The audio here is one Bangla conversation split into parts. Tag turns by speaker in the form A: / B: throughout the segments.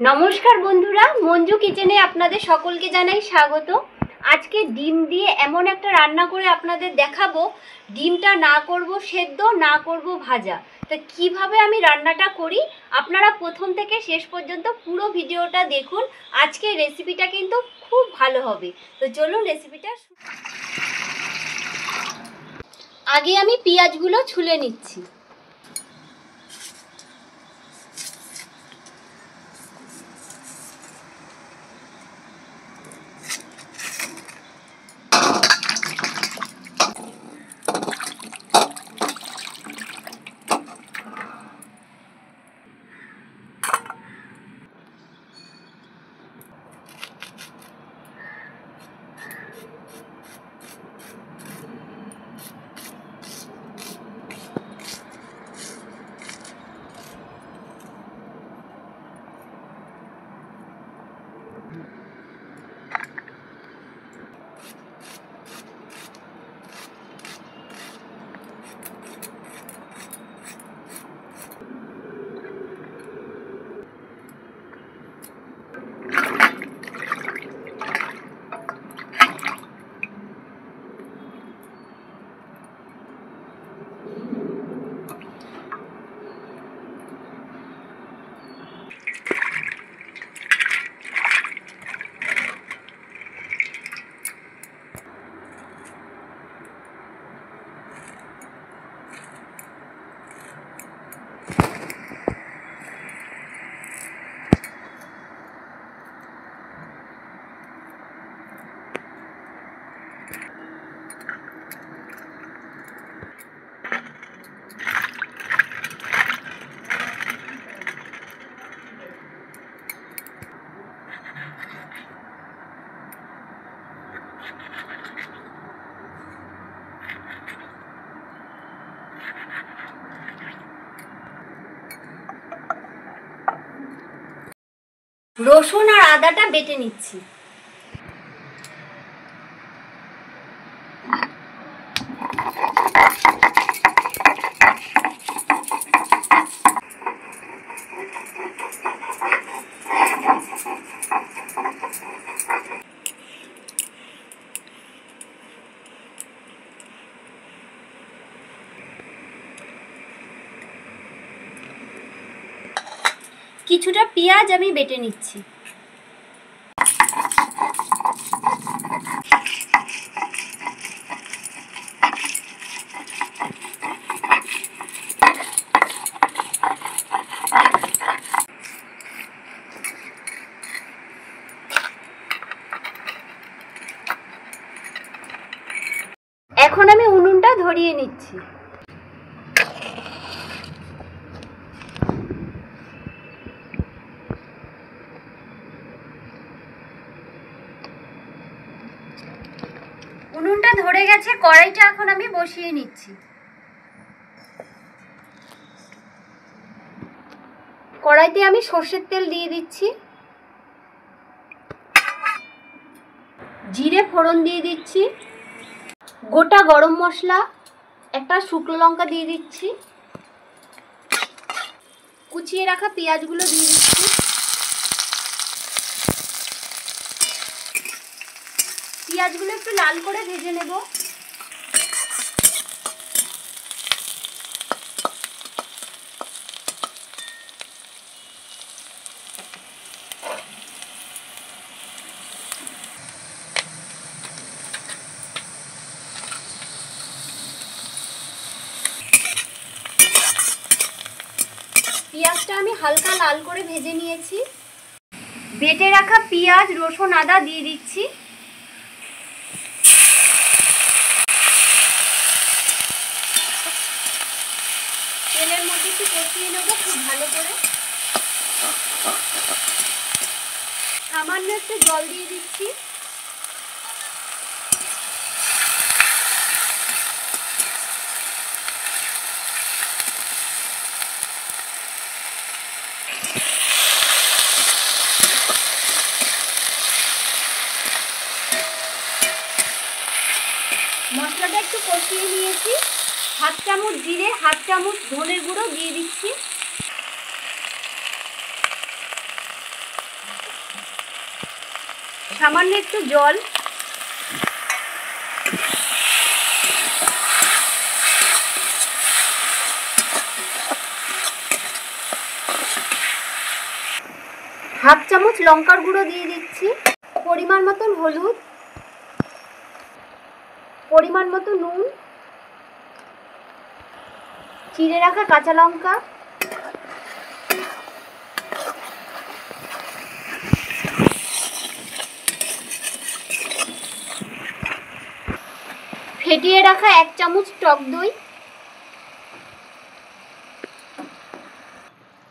A: নমস্কার বন্ধুরা, মঞ্জু কিচেনে আপনাদের সকলকে জানাই স্বাগত। আজকে ডিম দিয়ে এমন একটা রান্না করে আপনাদের দেখাবো, ডিমটা না করব সেদ্ধ, না করব ভাজা। তো কিভাবে আমি রান্নাটা করি আপনারা প্রথম থেকে শেষ পর্যন্ত পুরো ভিডিওটা দেখুন। আজকে রেসিপিটা কিন্তু খুব ভালো হবে। তো চলুন রেসিপিটা। আগে আমি পেঁয়াজগুলো ছুলে নিচ্ছি। রসুন আর আদাটা বেটে নিচ্ছি। কিছুটা পেঁয়াজ আমি বেটে নিচ্ছি। এখন আমি উনুনটা ধরিয়ে নিচ্ছি। উনুনটা ধরে গেছে, কড়াইটা এখন আমি বসিয়ে নিচ্ছি। কড়াইতে আমি সর্ষের তেল দিয়ে দিচ্ছি, জিরে ফোড়ন দিয়ে দিচ্ছি, গোটা গরম মশলা, একটা শুকনো লঙ্কা দিয়ে দিচ্ছি, কুচিয়ে রাখা পেঁয়াজগুলো দিয়ে দিচ্ছি। পেঁয়াজগুলো একটু লাল করে ভেজে নেব। পেঁয়াজটা আমি হালকা লাল করে ভেজে নিয়েছি। বেটে রাখা পেঁয়াজ, রসুন, আদা দিয়ে দিচ্ছি। তেলের মধ্যে একটু কষিয়ে নেবো খুব ভালো করে। সামান্য একটু জল দিয়ে দিচ্ছি। মশলাটা একটু কষিয়ে নিয়েছি। হাফ চামচ জিরে, হাফ চামচ ধনের গুঁড়ো দিয়ে দিচ্ছি। সামান্য একটু জল, হাফ চামচ লঙ্কার গুঁড়ো দিয়ে দিচ্ছি, পরিমাণ মতন হলুদ, পরিমাণ মতো নুন, চিড়ে রাখা কাঁচা লঙ্কা, ফেটিয়ে রাখা 1 চামচ টক দই,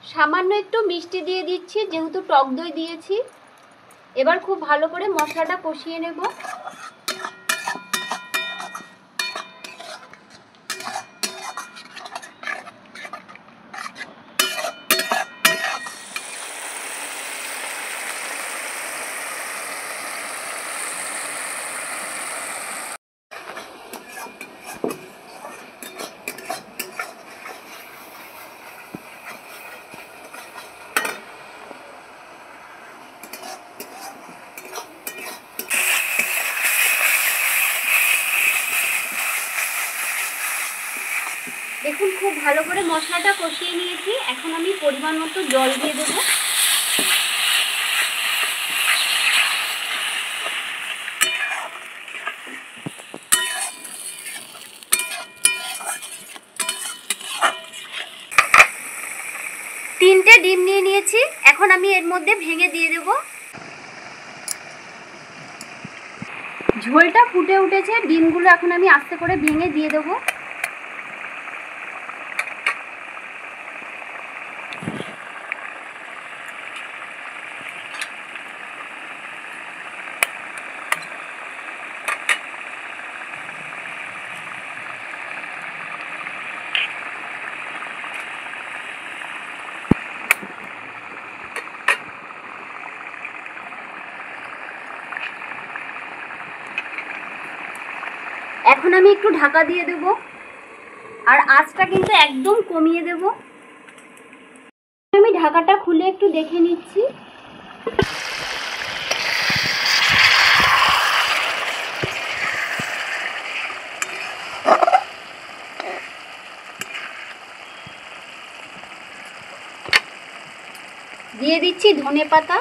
A: সামান্য একটু মিষ্টি দিয়ে দিচ্ছি যেহেতু টক দই দিয়েছি। এবার খুব ভালো করে মশলাটা কষিয়ে নেব। দেখুন খুব ভালো করে মশলাটা কষিয়ে নিয়েছি। এখন আমি পরিমাণ মতো জল দিয়ে দেবো। তিনটে ডিম নিয়ে নিয়েছি, এখন আমি এর মধ্যে ভেঙে দিয়ে দেব। ঝোলটা ফুটে উঠেছে, ডিমগুলো এখন আমি আস্তে করে ভেঙে দিয়ে দেবো। এখন আমি একটু ঢাকা দিয়ে দেব, আর আঁচটা কিন্তু একদম কমিয়ে দেব। আমি ঢাকাটা খুলে একটু দেখে নিচ্ছি। দিয়ে দিচ্ছি ধনেপাতা,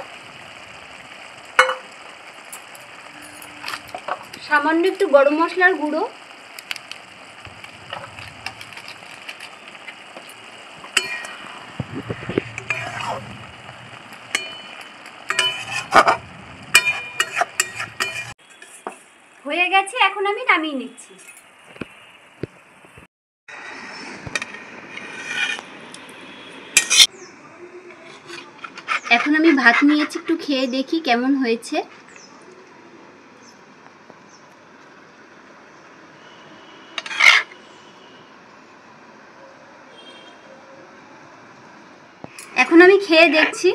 A: সামান্য একটু গরম মশলার গুঁড়ো, হয়ে গেছে। এখন আমি নামিয়ে নিচ্ছি। এখন আমি ভাত নিয়েছি, একটু খেয়ে দেখি কেমন হয়েছে। এখন আমি খেয়ে দেখছি,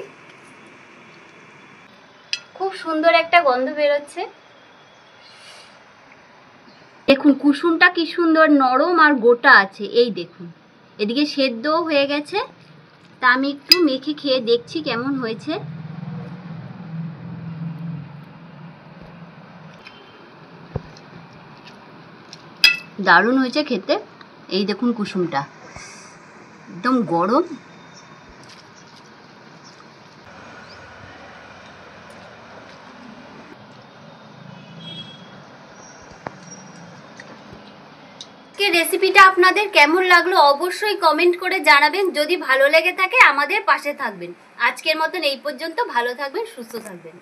A: খুব সুন্দর একটা গন্ধ বেরোচ্ছে। দেখুন কুসুমটা কি সুন্দর নরম আর গোটা আছে। এই দেখুন এদিকে সেদ্ধও হয়ে গেছে। তা আমি একটু মেখে খেয়ে দেখছি কেমন হয়েছে। দারুণ হয়েছে খেতে। এই দেখুন কুসুমটা একদম গরম। রেসিপিটা আপনাদের কেমন লাগলো অবশ্যই কমেন্ট করে জানাবেন। যদি ভালো লেগে থাকে আমাদের পাশে থাকবেন। আজকের মতন এই পর্যন্ত। ভালো থাকবেন, সুস্থ থাকবেন।